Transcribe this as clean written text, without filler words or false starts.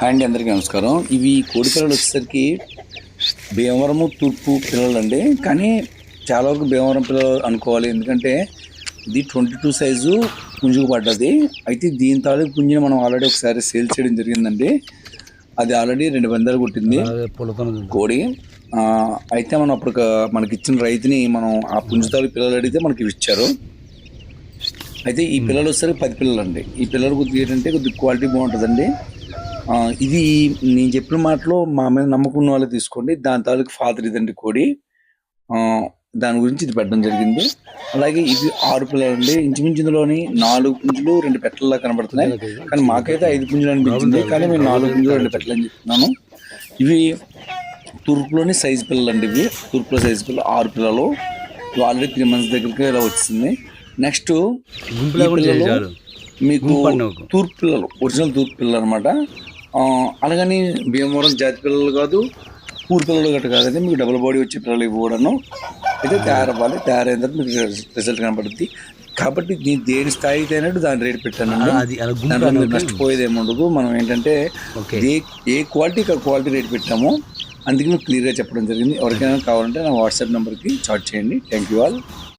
Hi అండి, అందరికీ నమస్కారం. ఇవి కోడి పిల్లలు వచ్చేసరికి భీమవరము తూర్పు పిల్లలు అండి. కానీ చాలా వరకు భీమవరం పిల్లలు అనుకోవాలి, ఎందుకంటే ఇది 22 సైజు పుంజుకు పడ్డది. అయితే దీని తాలూకు పుంజుని మనం ఆల్రెడీ ఒకసారి సేల్ చేయడం జరిగిందండి. అది ఆల్రెడీ 2 పందాలు కొట్టింది కోడి. అయితే మనం అప్పుడు మనకి ఇచ్చిన రైతుని మనం ఆ పుంజు తాలూకు పిల్లలు అడిగితే మనకి ఇచ్చారు. అయితే ఈ పిల్లలు వచ్చేసరికి 10 పిల్లలు అండి. ఈ పిల్లలు కొద్దిగా ఏంటంటే కొద్దిగా క్వాలిటీ బాగుంటుందండి. ఇది నేను చెప్పిన మాటలో మా మీద నమ్మకం ఉన్న వాళ్ళే తీసుకోండి. దాని తాలూకు ఫాదర్ ఇదండి కోడి. దాని గురించి ఇది పెట్టడం జరిగింది. అలాగే ఇది 6 పిల్లలండి. ఇంచుమించు ఇందులోని 4 పుంజులు 2 పెట్టల్లా కనబడుతున్నాయి. కానీ మాకైతే 5 పుంజులు అనిపించింది. కానీ మేము 4 పుంజులు 2 పెట్టలు అని చెప్తున్నాను. ఇవి తూర్పులోని సైజు పిల్లలండి. ఇవి తూర్పులో సైజు పిల్లలు 6 పిల్లలు. ఇవి ఆల్రెడీ 3 months దగ్గరికి ఇలా వచ్చింది. నెక్స్ట్ పిల్లలు మీకు తూర్పు పిల్లలు, ఒరిజినల్ తూర్పు పిల్లలు అనమాట. అలాగని భీమవరం జాతి పిల్లలు కాదు, ఊరు పిల్లలు గట్ట కాదండి. మీకు డబుల్ బాడీ వచ్చే పిల్లలు ఇవ్వడను అయితే తయారవ్వాలి. తయారైన తర్వాత మీకు రిజల్ట్ కనపడుద్ది. కాబట్టి దేని స్థాయికి అయినట్టు దాని రేట్ పెట్టానండి. దాంట్లో మీరు నష్టపోయేది ఏమి ఉండదు. మనం ఏంటంటే ఏ క్వాలిటీ క్వాలిటీ రేట్ పెట్టామో అందుకే మీకు క్లియర్గా చెప్పడం జరిగింది. ఎవరికైనా కావాలంటే నా వాట్సాప్ నెంబర్కి చాట్ చేయండి. Thank you all.